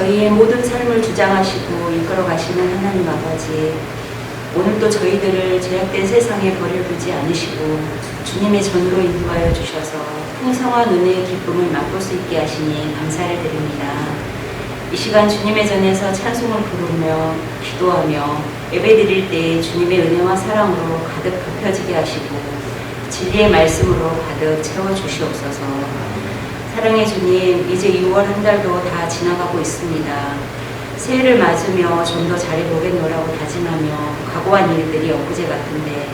저희의 모든 삶을 주장하시고 이끌어 가시는 하나님 아버지, 오늘도 저희들을 죄악된 세상에 버려두지 않으시고 주님의 전으로 인도하여 주셔서 풍성한 은혜의 기쁨을 맛볼 수 있게 하시니 감사를 드립니다. 이 시간 주님의 전에서 찬송을 부르며 기도하며 예배드릴 때 주님의 은혜와 사랑으로 가득 덮여지게 하시고 진리의 말씀으로 가득 채워주시옵소서. 사랑의 주님, 이제 6월 한 달도 다 지나가고 있습니다. 새해를 맞으며 좀 더 잘해보겠노라고 다짐하며 각오한 일들이 엊그제 같은데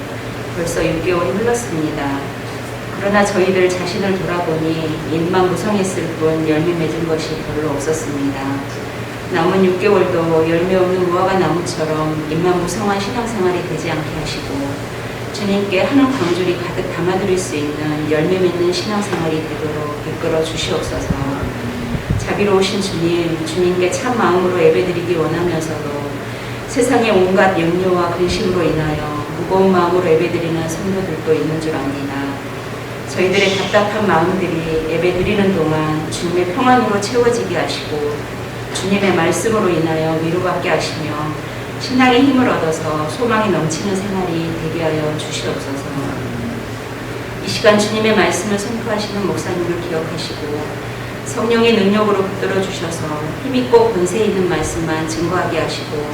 벌써 6개월이 흘렀습니다. 그러나 저희들 자신을 돌아보니 입만 무성했을 뿐 열매 맺은 것이 별로 없었습니다. 남은 6개월도 열매 없는 무화과 나무처럼 입만 무성한 신앙생활이 되지 않게 하시고 주님께 하는 광줄이 가득 담아드릴 수 있는 열매 맺는 신앙생활이 되도록 이끌어 주시옵소서. 자비로우신 주님, 주님께 참 마음으로 예배드리기 원하면서도 세상의 온갖 염려와 근심으로 인하여 무거운 마음으로 예배드리는 성도들도 있는 줄 압니다. 저희들의 답답한 마음들이 예배드리는 동안 주님의 평안으로 채워지게 하시고 주님의 말씀으로 인하여 위로받게 하시며 신앙의 힘을 얻어서 소망이 넘치는 생활이 되게 하여 주시옵소서. 이 시간 주님의 말씀을 선포하시는 목사님을 기억하시고 성령의 능력으로 붙들어 주셔서 힘있고 권세 있는 말씀만 증거하게 하시고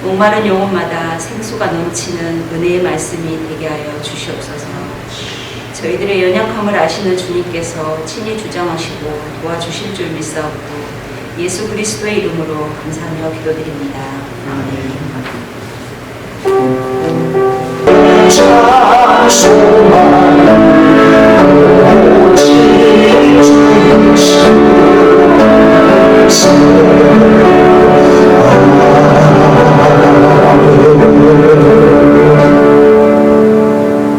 목마른 영혼마다 생수가 넘치는 은혜의 말씀이 되게 하여 주시옵소서. 저희들의 연약함을 아시는 주님께서 친히 주장하시고 도와주실 줄 믿사옵고 예수 그리스도의 이름으로 감사하며 기도드립니다. 아멘.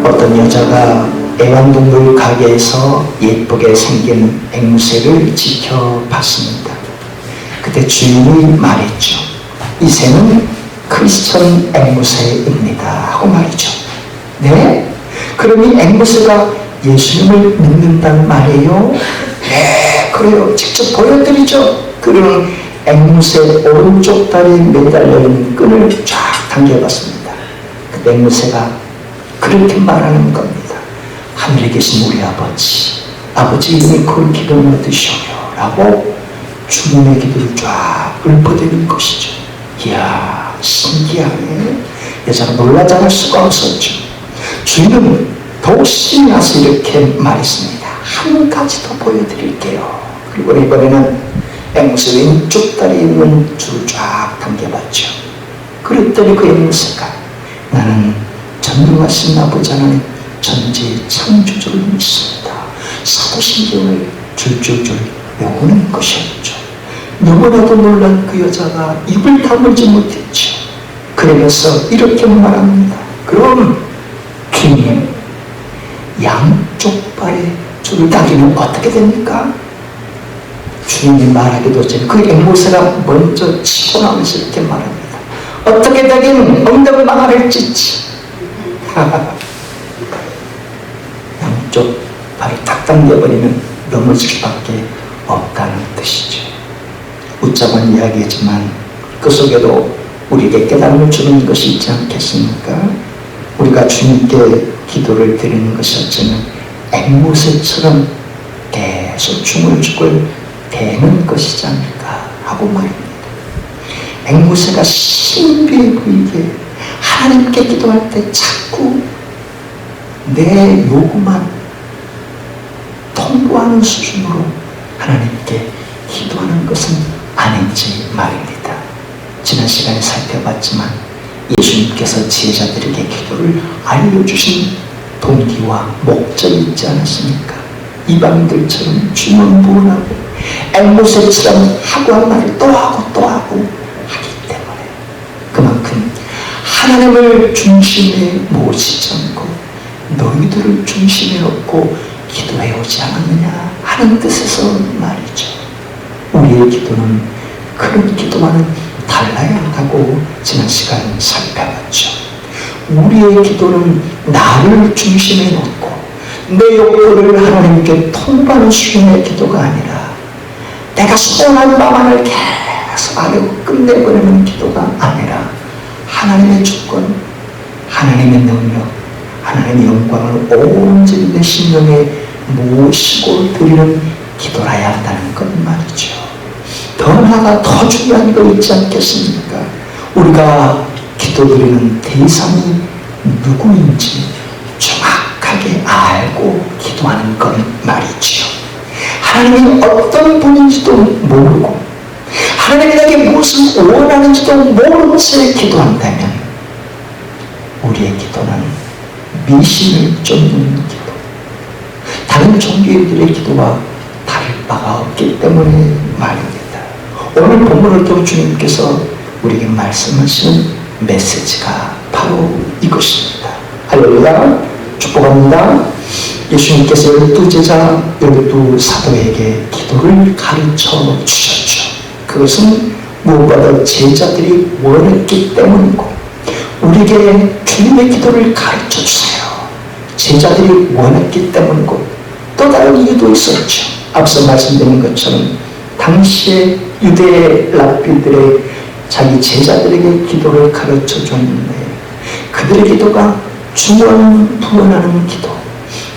어떤 여자가 애완동물 가게에서 예쁘게 생긴 앵무새를 지켜봤습니다. 그때 주인이 말했죠. 이 새는 크리스천 앵무새입니다 하고 말이죠. 네? 그럼 이 앵무새가 예수님을 믿는단 말이에요? 네, 그래요. 직접 보여드리죠. 그러면 앵무새 오른쪽 다리에 매달려 있는 끈을 쫙 당겨봤습니다. 그 앵무새가 그렇게 말하는 겁니다. 하늘에 계신 우리 아버지 이름이 거룩히 드셔요 라고 주님의 기도를 쫙 읊어대는 것이죠. 이야, 신기하네. 여자가 놀라지 않을 수가 없었죠. 주인은 더욱 신이 나서 이렇게 말했습니다. 한 가지 더 보여드릴게요. 그리고 이번에는 앵무새 왼쪽 다리에 있는 줄을 쫙 당겨봤죠. 그랬더니 그 앵무새가 나는 전능하신 아버지 하나님 전지의 창조주를 믿습니다. 사도신경을 줄줄줄 외우는 것이었죠. 너무나도 놀란 그 여자가 입을 다물지 못했죠. 그러면서 이렇게 말합니다. 그럼 주님, 양쪽 발에 줄을 당기면 어떻게 됩니까? 주님이 말하기도 전에 그 앵무새가 먼저 치고 나면서 이렇게 말합니다. 어떻게 되긴 엉덩망아를찢지. 양쪽 발이 탁 당겨버리면 넘어질 수밖에 없다는 뜻이죠. 웃자만 이야기지만 그 속에도 우리에게 깨달음을 주는 것이 있지 않겠습니까? 우리가 주님께 기도를 드리는 것이 어쩌면 앵무새처럼 계속 중을 대는 것이지 않을까 하고 말입니다. 앵무새가 신비해 보이게 하나님께 기도할 때 자꾸 내 요구만 통보하는 수준으로 하나님께 기도하는 것은 아닌지 말입니다. 지난 시간에 살펴봤지만 예수님께서 제자들에게 기도를 알려주신 동기와 목적이 있지 않았습니까? 이방인들처럼 주문부원하고 앵무새처럼 하고 한 말을 또 하고 또 하고 하기 때문에 그만큼 하나님을 중심에 모시지 않고 너희들을 중심에 놓고 기도해 오지 않았느냐 하는 뜻에서 말이죠. 우리의 기도는 그런 기도와는 달라야 한다고 지난 시간 살펴봤죠. 우리의 기도는 나를 중심에 놓고 내 욕구를 하나님께 통보하는 수준의 기도가 아니라 내가 소원한 바만을 끝내버리는 기도가 아니라 하나님의 주권, 하나님의 능력, 하나님의 영광을 온전히 내 심령에 모시고 드리는 기도라야 한다는 것 말이죠. 더 나아가 더 중요한 거 있지 않겠습니까? 우리가 기도드리는 대상이 누구인지 정확하게 알고 기도하는 것 말이죠. 하나님이 어떤 분인지도 모르고 하나님이 내게 무엇을 원하는지도 모른 채 기도한다면 우리의 기도는 미신을 쫓는 기도, 다른 종교인들의 기도와 다를 바가 없기 때문에 말입니다. 오늘 본문을 통해 주님께서 우리에게 말씀하시는 메시지가 바로 이것입니다. 할렐루야, 축복합니다. 예수님께서 12제자 12사도에게 기도를 가르쳐 주셨죠. 그것은 무엇보다 제자들이 원했기 때문이고 우리에게 주님의 기도를 가르쳐 주세요. 제자들이 원했기 때문이고 또 다른 이유도 있었죠. 앞서 말씀드린 것처럼 당시에 유대 랍비들의 자기 제자들에게 기도를 가르쳐 줬는데 그들의 기도가 중언부언하는 기도,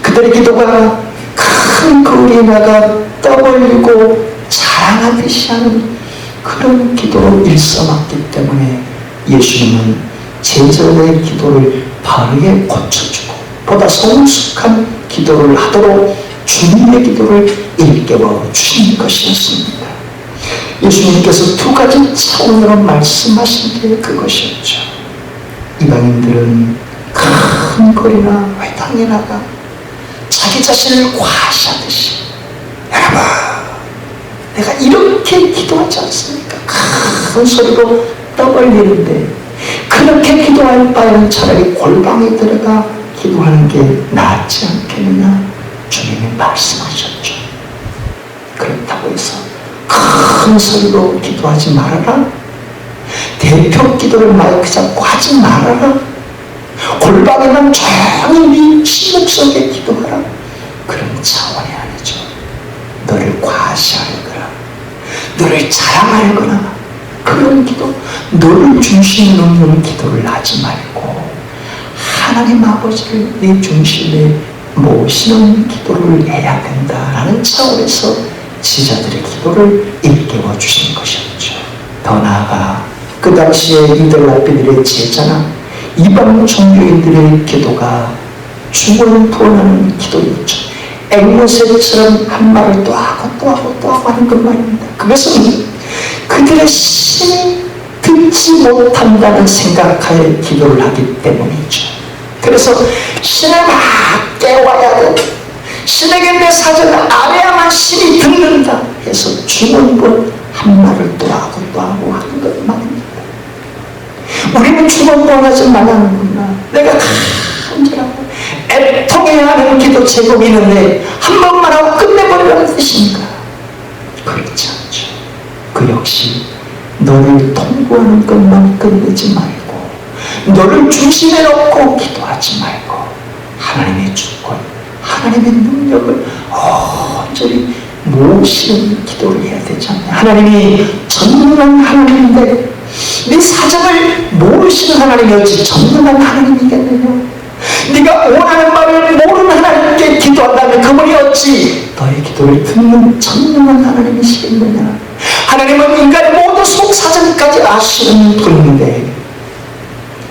그들의 기도가 큰 거리나가 떠벌리고 자랑하듯이 하는 그런 기도로 일삼았기 때문에 예수님은 제자들의 기도를 바르게 고쳐주고 보다 성숙한 기도를 하도록 주님의 기도를 일깨워 주신 것이었습니다. 예수님께서 두 가지 차원으로 말씀하신 게 그것이었죠. 이방인들은 큰 거리나 회당에 나가 자기 자신을 과시하듯이 여러분 내가 이렇게 기도하지 않습니까? 큰 소리로 떠벌리는데 그렇게 기도할 바에는 차라리 골방에 들어가 기도하는 게 낫지 않겠느냐 주님이 말씀하셨죠. 그렇다고 해서 큰 소리로 기도하지 말아라, 대표 기도를 마이크 잡고 하지 말아라, 골방에만 조용히 침묵 속에 기도하라, 그런 차원이 아니죠. 너를 과시하거나 너를 자랑하거나 그런 기도, 너를 중심에 놓는 기도를 하지 말고 하나님 아버지를 내 중심에 모시는 기도를 해야 된다라는 차원에서 제자들의 기도를 일깨워 주신 것이었죠. 더 나아가 그 당시에 유대 랍비들의 제자나 이방 종교인들의 기도가 중언부언하는 기도였죠. 앵무새처럼 한 말을 또 하고 또 하고 또 하고 하는 것 말입니다. 그것은 그들의 신이 듣지 못한다는 생각하에 기도를 하기 때문이죠. 그래서 신을 막 깨워야 돼. 신에게 내 사정을 알아야만 신이 듣는다 해서 중언부언 한 말을 또 하고 또 하고 하는 것 말입니다. 우리는 중언부언하지 말라는구나. 내가 간절하고 애통해야 하는 기도 제목이 있는데 한 번만 하고 끝내버리라는 뜻입니까? 그렇지 않죠. 그 역시 너를 통보하는 것만 끝내지 말고 너를 중심에 놓고 기도하지 말고 하나님의 주권, 하나님의 능력을 온전히 모시는 기도를 해야 되지 않냐. 하나님이 전능한 하나님인데 네 사정을 모르시는 하나님이 어찌 전능한 하나님이겠느냐. 네가 원하는 말을 모르는 하나님께 기도한다면 그분이 어찌 너의 기도를 듣는 전능한 하나님이시겠느냐. 하나님은 인간의 모든 속사정까지 아시는 분인데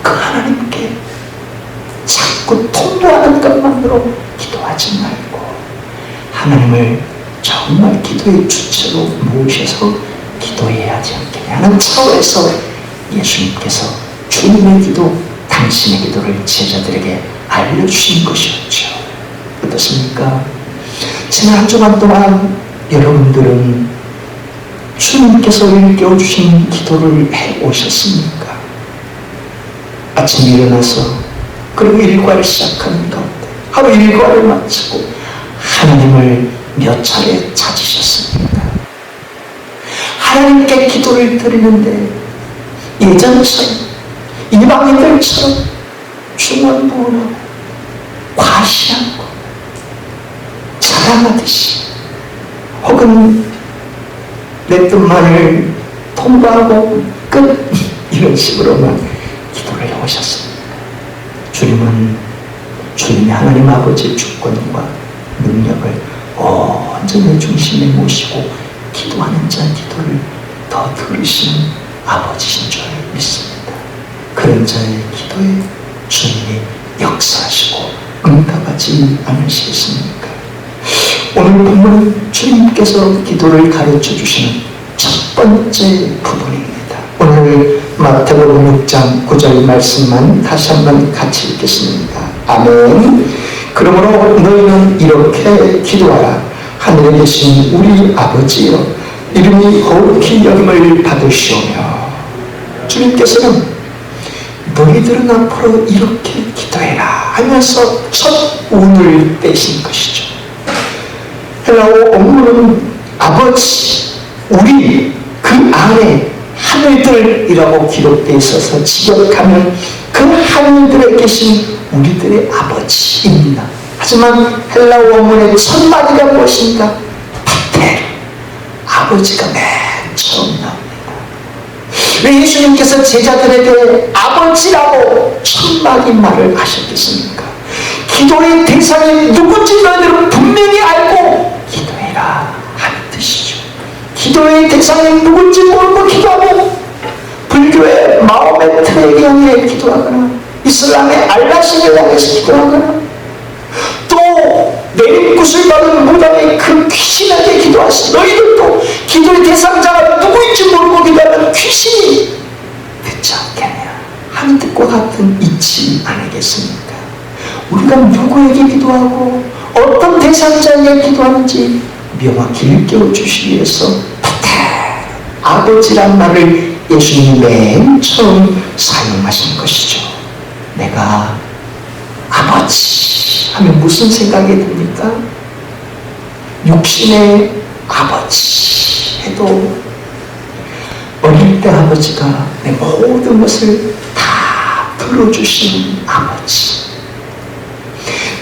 그 하나님께 자꾸 통보하는 것만으로 기도하지 말고 하나님을 정말 기도의 주체로 모셔서 기도해야 하지 않겠냐 하는 차원에서 예수님께서 주님의 기도, 당신의 기도를 제자들에게 알려주신 것이었죠. 어떻습니까? 지난 한 주간 동안 여러분들은 주님께서 일깨워주신 기도를 해오셨습니까? 아침에 일어나서 그리고 일과를 시작하는 가운데 하루 일과를 마치고 하나님을 몇 차례 찾으셨습니까? 하나님께 기도를 드리는데 예전처럼 이방인들처럼 중언부언하고 과시하고 자랑하듯이 혹은 내 뜻만을 통과하고 끝 이런 식으로만 기도를 해오셨습니다. 주님은 주님의 하나님 아버지의 주권과 능력을 온전히 중심에 모시고 기도하는 자의 기도를 더 들으시는 아버지신 줄 믿습니다. 그런 자의 기도에 주님이 역사하시고 응답하지 않으시겠습니까? 오늘 본문은 주님께서 기도를 가르쳐 주시는 첫 번째 부분입니다. 오늘 마태복음 6장 9절 말씀만 다시 한번 같이 읽겠습니다. 아멘. 그러므로 너희는 이렇게 기도하라. 하늘에 계신 우리 아버지여, 이름이 거룩히 여김을 받으시오며. 주님께서는 너희들은 앞으로 이렇게 기도해라 하면서 첫 운을 떼신 것이죠. 헬라어 원문은 아버지, 우리, 그 안에 하늘들이라고 기록되어 있어서 직역하면 그 하늘들에 계신 우리들의 아버지입니다. 하지만 헬라어 원문의 첫 마디가 무엇인가? 파테르, 아버지가 맨 처음 나옵니다. 왜 예수님께서 제자들에게 아버지라고 첫 마디 말을 하셨겠습니까? 기도의 대상이 누군지 너희들은 분명히 알고 기도해라 하는 뜻이죠. 기도의 대상이 누군지 모르고 기도하고, 불교의 마호메 트에게 향해 기도하거나 이슬람의 알라신을 향해서 기도하거나 또 내림굿을 받은 무당의 그 귀신에게 기도하시, 너희들도 기도의 대상자가 누구인지 모르고 기도하는 귀신이 듣지 않겠냐 하는 뜻과 같은 이치 아니겠습니까? 우리가 누구에게 기도하고 어떤 대상자에게 기도하는지 명확히 일깨워 주시기 위해서 아버지란 말을 예수님이 맨 처음 사용하신 것이죠. 내가 아버지 하면 무슨 생각이 듭니까? 육신의 아버지 해도 어릴 때 아버지가 내 모든 것을 다 들어주시는 아버지,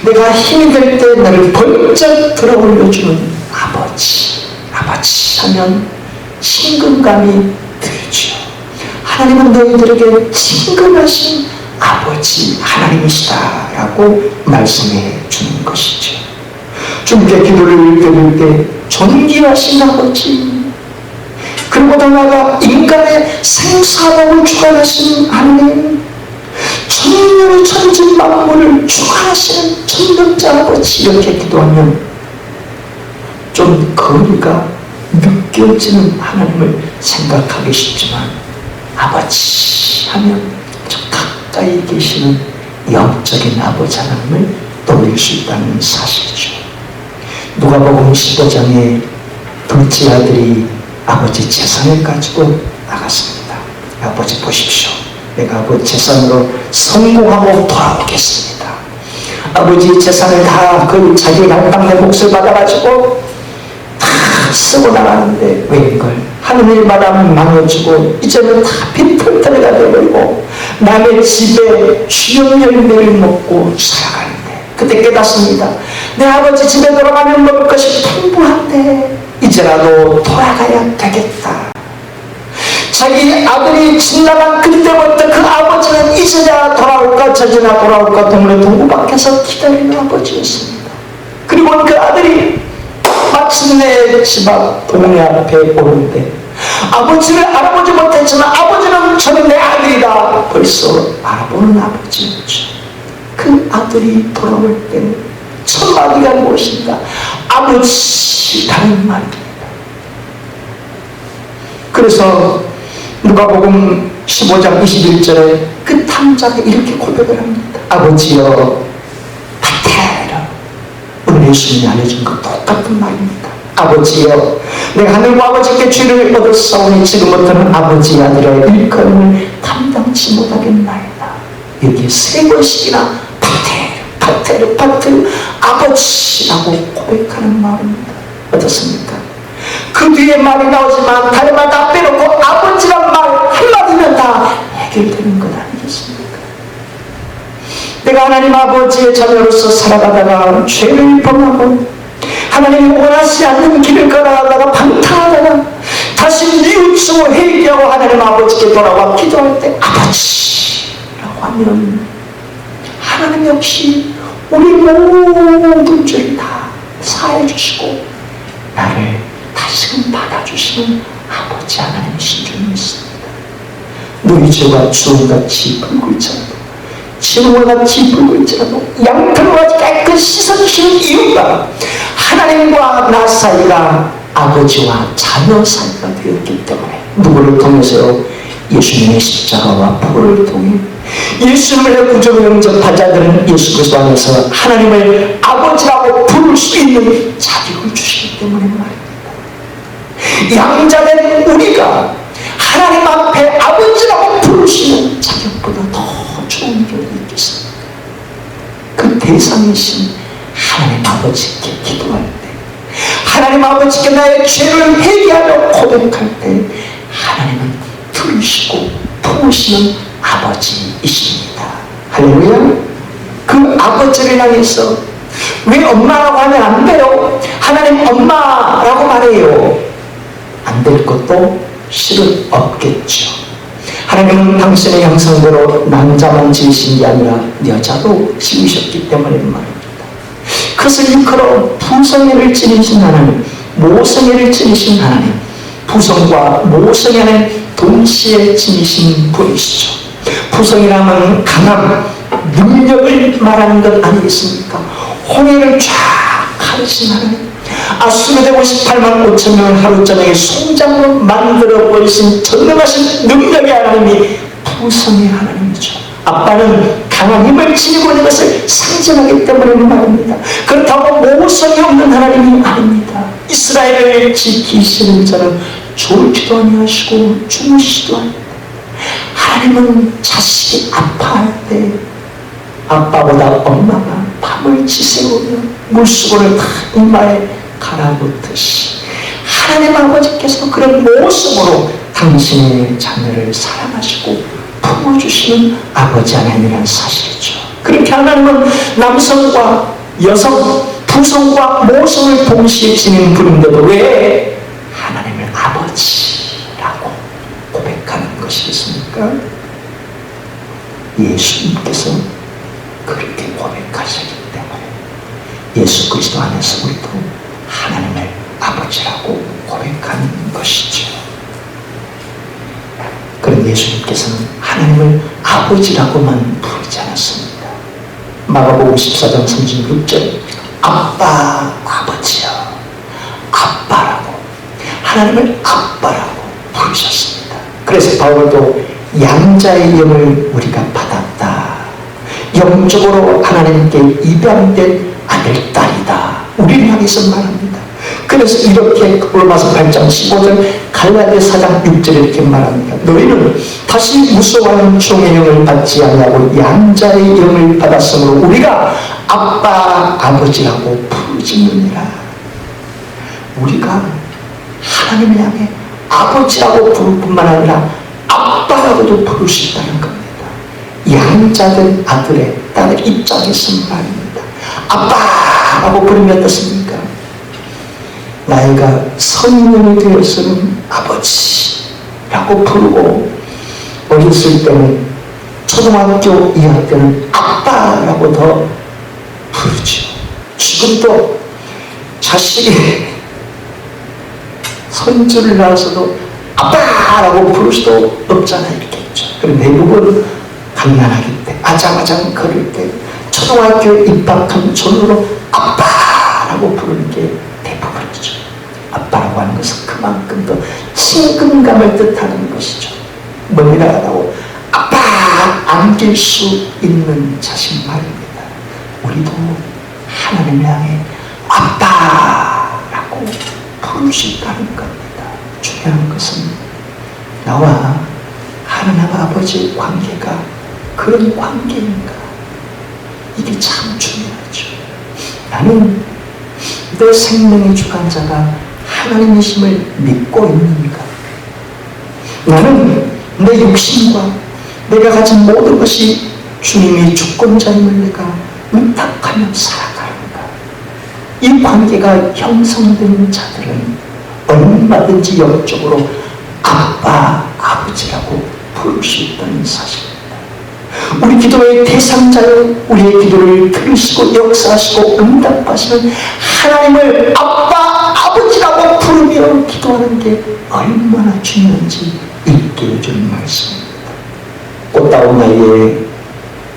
내가 힘이 될 때 나를 번쩍 들어 올려주는 아버지 하면 친근감이 들죠. 하나님은 너희들에게 친근하신 아버지 하나님이시다 라고 말씀해 주는 것이죠. 주님께 기도를 드릴 때 존귀하신 아버지, 그리고 더 나아가 인간의 생사복을 주관하시는 하나님, 천년의 천지 만물을 주관하시는 천명자 아버지, 이렇게 기도하면 좀 거리가 느껴지는 하나님을 생각하기 쉽지만, 아버지 하면 저 가까이 계시는 영적인 아버지 하나님을 떠올릴 수 있다는 사실이죠. 누가복음 15장에 둘째 아들이 아버지 재산을 가지고 나갔습니다. 아버지 보십시오, 내가 아버지 재산으로 성공하고 돌아오겠습니다. 아버지 재산을 다 그 자기 갈당의 몫을 받아가지고 다 쓰고 나가는데 웬걸 하는 일마다 망해지고 이제는 다 빈털터리가 되어버리고 남의 집에 쥐염 열매를 먹고 살아가는데, 그때 깨닫습니다. 내 아버지 집에 돌아가면 먹을 것이 풍부한데 이제라도 돌아가야 되겠다. 자기 아들이 집 나간 그때부터 그 아버지는 이제야 돌아올까 저제나 돌아올까 동네 동구 밖에서 기다리는 아버지였습니다. 그리고 그 아들이 마침내 집 앞 동네 앞에 오는데 아버지를 알아보지 못했지만 아버지는 저는 내 아들이다 벌써 알아보는 아버지였죠. 그 아들이 돌아올 때는 첫 마디가 무엇인가? 아버지라는 말입니다. 그래서 누가복음 15장 21절에 그 탐자가 이렇게 고백을 합니다. 아버지여 파테르. 오늘 예수님이 알려준 것 똑같은 말입니다. 아버지여, 내가 하늘과 아버지께 죄를 얻었사오니 지금부터는 아버지 아들의 일컬음을 감당치 못하겠나이다. 이렇게 세 번씩이나 파테르 아버지라고 고백하는 말입니다. 어떻습니까? 그 뒤에 말이 나오지만 다른 말 다 빼놓고 아버지란 말 한마디면 다 해결되는 것 아니겠습니까? 내가 하나님 아버지의 자녀로서 살아가다가 죄를 범하고 하나님이 원하지 않는 길을 걸어가다가 방탕하다가 다시 뉘우치고 회개하고 하나님 아버지께 돌아와 기도할 때 아버지라고 하면 하나님 역시 우리 모든 죄를 다 사해 주시고 나를 다시금 받아주시는 아버지 하나님이신 줄 믿습니다. 너희 죄가 주홍같이 불고 있더라도 진홍같이 불고 있더라도 양털같이 깨끗이 씻어주시는 이유가 하나님과 나 사이가 아버지와 자녀 사이가 되었기 때문에 누구를 통해서요? 예수님의 십자가와 부활을 통해 예수님을 구주로 영접한 자들은 예수 그리스도 안에서 하나님을 아버지라고 부를 수 있는 자격을 주시기 때문에 말입니다. 양자된 우리가 하나님 앞에 아버지라고 부르시는 자격보다 더 좋은 게 있겠습니까? 그 대상이신 하나님 아버지께 기도할 때, 하나님 아버지께 나의 죄를 회개하며 고백할 때 하나님은 들으시고 품으시는 아버지이십니다. 할렐루야. 그 아버지를 향해서 왜 엄마라고 하면 안 돼요? 하나님 엄마라고 말해요. 안 될 것도 실은 없겠죠. 하나님은 당신의 형상대로 남자만 지으신 게 아니라 여자도 지으셨기 때문에 말입니다. 그것을 일컬어 부성애를 지니신 하나님, 모성애를 지니신 하나님, 부성과 모성애는 동시에 지니신 분이시죠. 부성이라면 강함, 능력을 말하는 것 아니겠습니까? 홍해를 쫙 가르친 하나님, 아수르대 58만 5천 명을 하루 저녁에 송장으로 만들어 버리신 전능하신 능력의 하나님이 부성의 하나님이죠. 아빠는 강한 힘을 지니고 있는 것을 상징하기 때문에 말입니다. 그렇다고 모성이 없는 하나님이 아닙니다. 이스라엘을 지키시는 자는 졸지도 아니하시고 주무시지도 아닙니다. 하나님은 자식이 아파할 때 아빠보다 엄마가 밤을 지새우며 물수건을 다 이마에 갈아놓듯이 하나님 아버지께서 그런 모습으로 당신의 자녀를 사랑하시고 품어주시는 아버지 하나님이라는 사실이죠. 그렇게 하나님은 남성과 여성, 부성과 모성을 동시에 지닌 분인데도 왜 하나님을 아버지라고 고백하는 것이겠습니까? 예수님께서 그렇게 고백하셨기 때문에 예수 그리스도 안에서 우리도 하나님을 아버지라고 고백하는 것이죠. 그런 예수님께서는 하나님을 아버지라고만 부르지 않았습니다. 마가복음 14장 36절 아빠, 아버지여, 아빠라고, 하나님을 아빠라고 부르셨습니다. 그래서 바울도 양자의 영을 우리가 받았다. 영적으로 하나님께 입양된 아들, 딸이다. 우리를 향해서 말합니다. 그래서 이렇게 로마서 8장 15절, 갈라디아 4장 6절 이렇게 말합니다. 너희는 다시 무서워하는 종의 영을 받지 아니하고 양자의 영을 받았으므로 우리가 아빠, 아버지라고 부르짖느니라. 우리가 하나님을 향해 아버지라고 부를 뿐만 아니라 아빠라고도 부를 수 있다는 겁니다. 양자된 아들의 딸의 입장에서 말입니다. 아빠라고 부르면 어떻습니까? 나이가 성인이 되어서는 아버지라고 부르고 어렸을 때는 초등학교 2학년 때는 아빠라고 더 부르죠. 지금도 자식이 손주를 낳아서도 아빠라고 부를 수도 없잖아요. 이렇게 있죠. 그럼 대부분 갓난아기 때, 아장아장 걸을 때, 초등학교에 입학한 전후로 아빠라고 부르는 게 대부분이죠. 아빠라고 하는 것은 그만큼 더 친근감을 뜻하는 것이죠. 뭐니라고 아빠 안길 수 있는 자식 말입니다. 우리도 하나님을 향해 아빠라고 부를 수 있다는 겁니다. 중요한 것은 나와 하나님 아버지의 관계가 그런 관계인가? 이게 참 중요하죠. 나는 내 생명의 주관자가 하나님이심을 믿고 있는가? 나는 내 육신과 내가 가진 모든 것이 주님의 주권자임을 내가 의탁하며 살아가는가? 이 관계가 형성된 자들은 얼마나 얼마든지 영적으로 아빠, 아버지라고 부를 수 있다는 사실입니다. 우리 기도의 대상자여, 우리의 기도를 들으시고 역사하시고 응답하시는 하나님을 아빠, 아버지라고 부르며 기도하는 게 얼마나 중요한지 잊게 해주는 말씀입니다. 꽃다운 나이에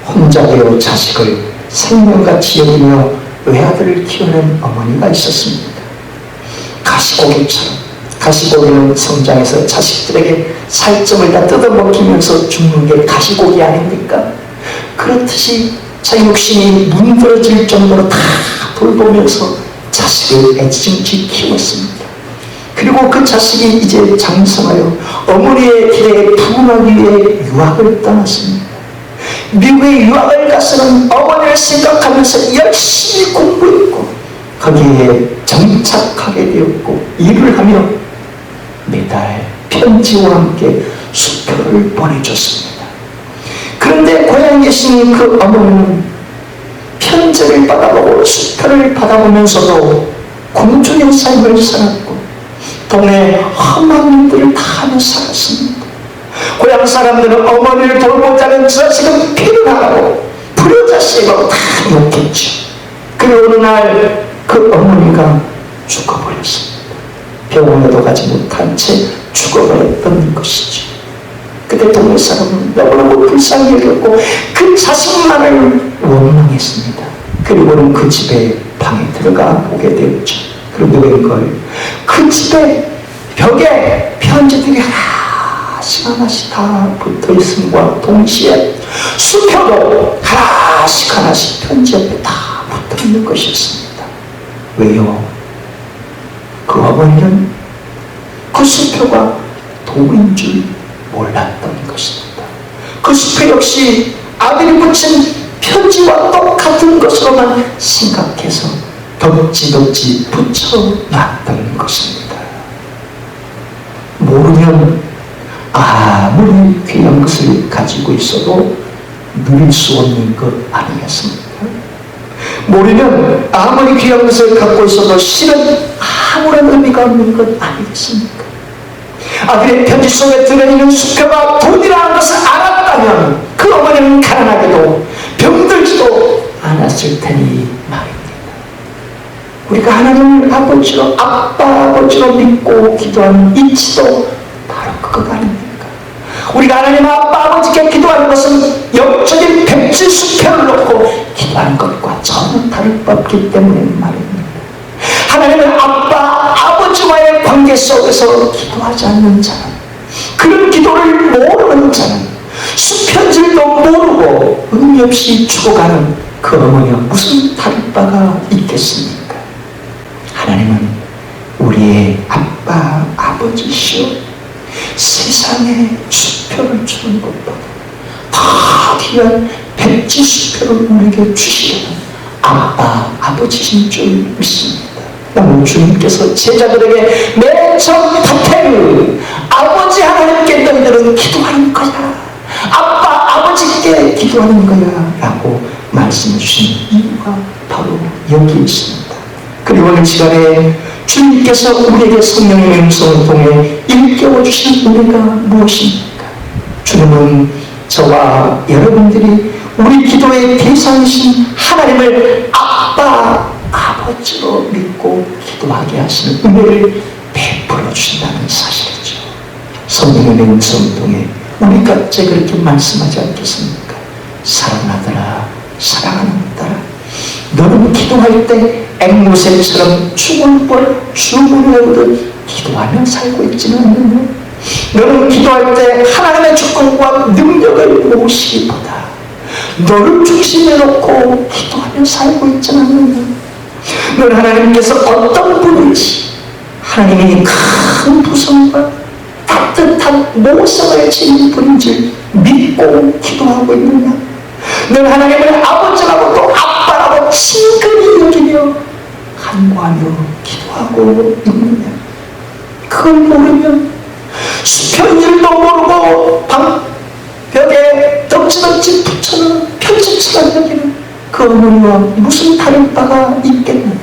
혼자 되어 자식을 생명같이 여기며 외아들을 키우는 어머니가 있었습니다. 가시고기는 성장해서 자식들에게 살점을 다 뜯어먹히면서 죽는 게 가시고기 아닙니까? 그렇듯이 자기 욕심이 문드러질 정도로 다 돌보면서 자식을 애지중지 키웠습니다. 그리고 그 자식이 이제 장성하여 어머니의 길에 부응하기 위해 유학을 떠났습니다. 미국에 유학을 가서는 어머니를 생각하면서 열심히 공부했고 거기에 정착하게 되었고 일을 하며 매달 편지와 함께 수표를 보내줬습니다. 그런데 고향에 계신 그 어머니는 편지를 받아보고 수표를 받아보면서도 공주의 삶을 살았고 동네 험한 일들을 다 하며 살았습니다. 고향 사람들은 어머니를 돌보자는 자식은 피곤하고 불효자식이라고 다 욕했죠. 그리고 어느 날 그 어머니가 죽어버렸습니다. 병원에도 가지 못한 채 죽어버렸던 것이죠. 그때 동네 사람은 너무너무 불쌍히 여겼고 그 자식만을 원망했습니다. 그리고는 그 집에 방에 들어가 보게 되었죠. 그리고 웬걸 그 집에 벽에 편지들이 하나씩 다 붙어 있음과 동시에 수표도 하나씩 편지 옆에 다 붙어 있는 것이었습니다. 왜요? 그 어머니는 그 수표가 도구인 줄 몰랐던 것입니다. 그 수표 역시 아들이 붙인 편지와 똑같은 것으로만 생각해서 덕지덕지 붙여놨던 것입니다. 모르면 아무리 귀한 것을 가지고 있어도 누릴 수 없는 것 아니겠습니까? 모르면 아무리 귀한 것을 갖고 있어도 실은 아무런 의미가 없는 것 아니겠습니까? 아들의 편지 속에 들어있는 수표가 돈이라는 것을 알았다면 그 어머니는 가난하게도 병들지도 않았을 테니 말입니다. 우리가 하나님을 아버지로 아빠 아버지로 믿고 기도하는 이치도 바로 그것 아닙니까? 우리가 하나님 아빠 아버지께 기도하는 것은 영적인 백지 수표를 놓고 기도하는 것과 전혀 다를 바 없기 때문에 말입니다. 하나님은 아빠 아버지와의 관계 속에서 기도하지 않는 자는, 그런 기도를 모르는 자는, 수편질도 모르고 의미 없이 죽어가는 그 어머니와 무슨 다를 바가 있겠습니까? 하나님은 우리의 아빠 아버지시오, 세상에 수표를 주는 것보다 더 귀한 백지 수표를 우리에게 주시는 아빠 아버지신 줄 믿습니다. 나는 주님께서 제자들에게 맨 처음 부탁을 아버지 하나님께 너희들은 기도하는 거야, 아빠 아버지께 기도하는 거야 라고 말씀해 주신 이유가 바로 여기 있습니다. 그리고 오늘 시간에 주님께서 우리에게 성령의 음성을 통해 일깨워 주신 은혜가 무엇입니까? 주님은 저와 여러분들이 우리 기도의 대상이신 하나님을 아빠 아버지로 믿고 기도하게 하시는 은혜를 베풀어 주신다는 사실이죠. 성령의 음성을 통해 우리가 어째 그렇게 말씀하지 않겠습니까? 사랑하더라, 사랑하는 딸아, 너는 기도할 때 앵무새처럼 죽을 뻔 주문하거든 기도하며 살고 있지는 않느냐? 너는 기도할 때 하나님의 주권과 능력을 모시기보다 너를 중심에 놓고 기도하며 살고 있지는 않느냐? 너는 하나님께서 어떤 분인지, 하나님이 큰 부성과 따뜻한 모성을 지닌 분인지 믿고 기도하고 있느냐? 너는 하나님을 아버지라고 또 아빠라고 친근히 여기며 간구하며 기도하고 있느냐? 그걸 모르면 수편일도 모르고 벽에 덕지덕지 붙여놓은 편지처럼 여기는 그 어머니와 무슨 다른 바가 있겠느냐?